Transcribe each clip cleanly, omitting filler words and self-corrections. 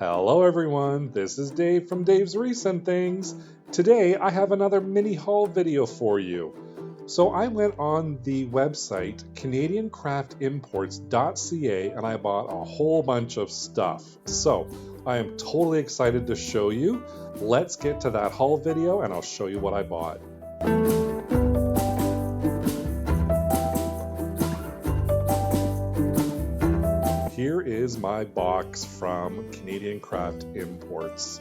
Hello everyone, this is Dave from Dave's Recent Things. Today I have another mini haul video for you. So I went on the website CanadianCraftImports.ca and I bought a whole bunch of stuff. So I am totally excited to show you. Let's get to that haul video and I'll show you what I bought. Here is my box from Canadian Craft Imports.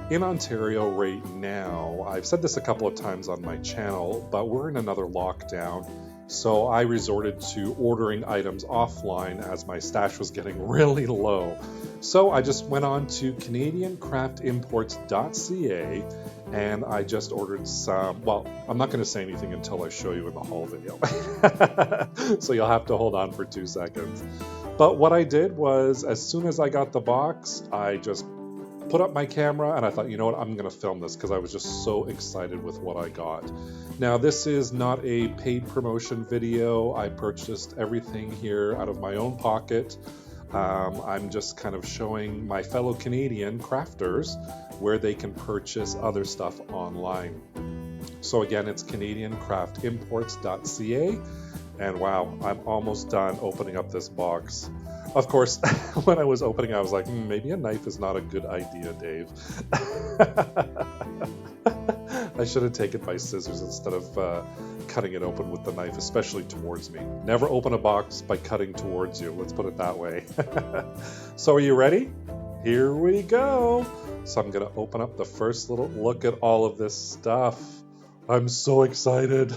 In Ontario right now, I've said this a couple of times on my channel, but we're in another lockdown, so I resorted to ordering items offline as my stash was getting really low. So I just went on to CanadianCraftImports.ca and I just ordered some, well, I'm not going to say anything until I show you in the haul video. So you'll have to hold on for 2 seconds. But what I did was, as soon as I got the box, I just put up my camera and I thought, you know what, I'm going to film this because I was just so excited with what I got. Now, this is not a paid promotion video. I purchased everything here out of my own pocket. I'm just kind of showing my fellow Canadian crafters where they can purchase other stuff online. So again, it's CanadianCraftImports.ca. And wow, I'm almost done opening up this box. Of course, when I was opening, I was like, maybe a knife is not a good idea, Dave. I should have taken my scissors instead of cutting it open with the knife, especially towards me. Never open a box by cutting towards you, let's put it that way. So are you ready? Here we go. So I'm gonna open up the first little look at all of this stuff. I'm so excited.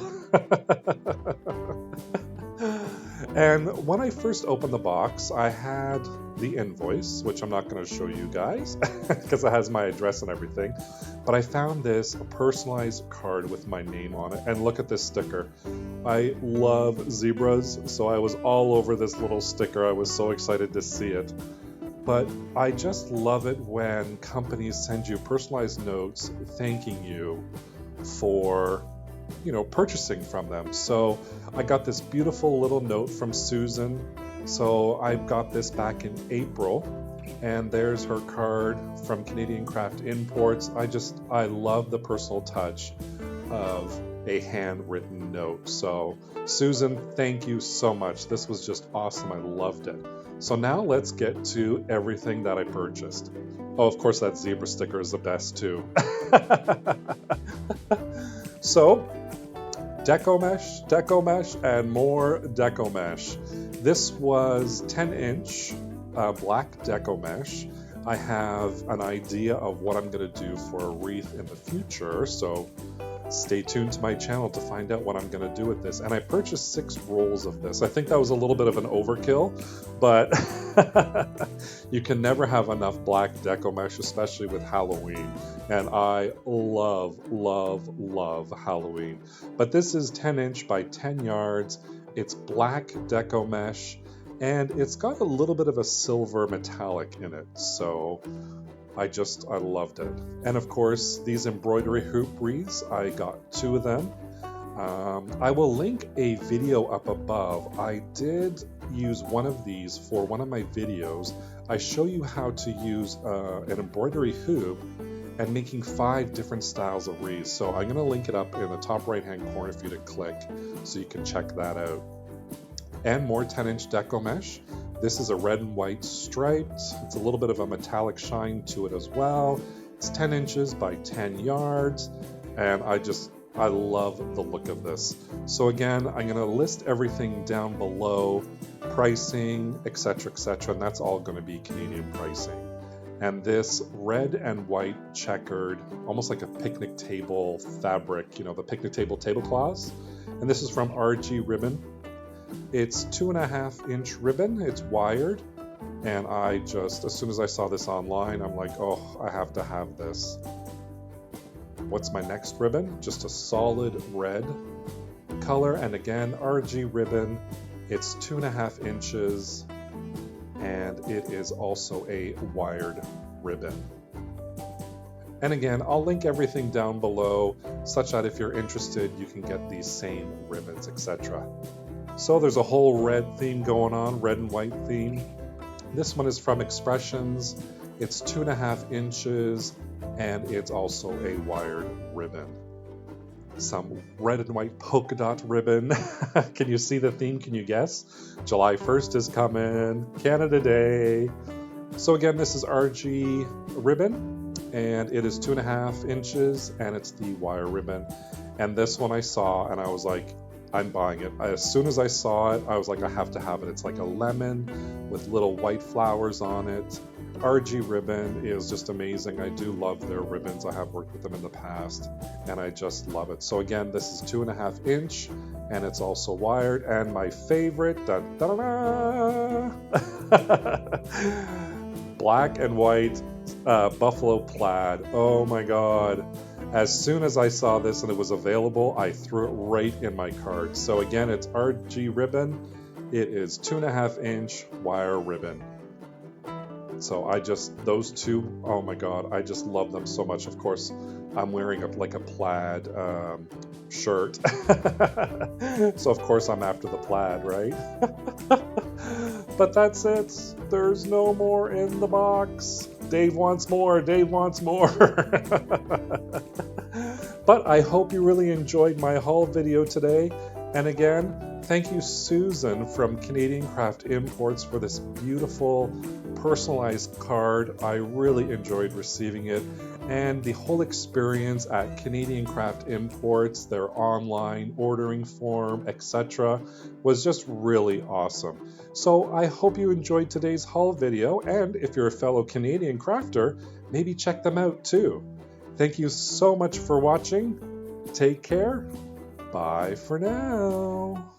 And when I first opened the box, I had the invoice, which I'm not going to show you guys because it has my address and everything. But I found this a personalized card with my name on it. And look at this sticker. I love zebras, so I was all over this little sticker. I was so excited to see it. But I just love it when companies send you personalized notes thanking you for, you know, purchasing from them. So I got this beautiful little note from Susan. So I got this back in April, and there's her card from Canadian Craft Imports. I love the personal touch of a handwritten note. So Susan, thank you so much. This was just awesome. I loved it. So now let's get to everything that I purchased. Oh, of course, that zebra sticker is the best too. So, Deco mesh, and more Deco mesh. This was 10-inch black Deco mesh. I have an idea of what I'm going to do for a wreath in the future, so stay tuned to my channel to find out what I'm going to do with this. And I purchased 6 rolls of this. I think that was a little bit of an overkill, but you can never have enough black Deco mesh, especially with Halloween. And I love, love, love Halloween. But this is 10-inch by 10 yards. It's black Deco mesh, and it's got a little bit of a silver metallic in it. So I loved it. And of course, these embroidery hoop wreaths, I got 2 of them. I will link a video up above. I did use one of these for one of my videos. I show you how to use an embroidery hoop and making 5 different styles of wreaths. So I'm going to link it up in the top right hand corner for you to click so you can check that out. And more 10-inch Deco mesh. This is a red and white striped. It's a little bit of a metallic shine to it as well. It's 10 inches by 10 yards. And I love the look of this. So again, I'm going to list everything down below, pricing, etc., etc., and that's all going to be Canadian pricing. And this red and white checkered, almost like a picnic table fabric, you know, the picnic table tablecloths. And this is from RG Ribbon. It's 2.5-inch ribbon. It's wired. And as soon as I saw this online, I'm like, oh, I have to have this. What's my next ribbon? Just a solid red color. And again, RG Ribbon. It's 2.5 inches. And it is also a wired ribbon. And again, I'll link everything down below such that if you're interested, you can get these same ribbons, etc. So there's a whole red theme going on, red and white theme. This one is from Expressions. It's 2.5 inches, and it's also a wired ribbon. Some red and white polka dot ribbon. Can you see the theme? Can you guess? July 1st is coming, Canada Day. So again, this is RG ribbon, and it is 2.5 inches, and it's the wire ribbon. And this one I saw, and I was like, I'm buying it. As soon as I saw it, I was like, I have to have it. It's like a lemon with little white flowers on it. RG ribbon is just amazing. I do love their ribbons. I have worked with them in the past, and I just love it. So again, this is 2.5 inch, and it's also wired. And my favorite, black and white buffalo plaid. Oh my God. As soon as I saw this and it was available, I threw it right in my cart. So again, it's RG ribbon. It is 2.5 inch wire ribbon. So those two, oh my God, I just love them so much. Of course, I'm wearing a plaid shirt. So of course I'm after the plaid, right? But that's it. There's no more in the box. Dave wants more. Dave wants more. But I hope you really enjoyed my haul video today. And again, thank you, Susan from Canadian Craft Imports, for this beautiful personalized card. I really enjoyed receiving it, and the whole experience at Canadian Craft Imports, their online ordering form, etc., was just really awesome. So I hope you enjoyed today's haul video, and if you're a fellow Canadian crafter, maybe check them out too. Thank you so much for watching. Take care. Bye for now.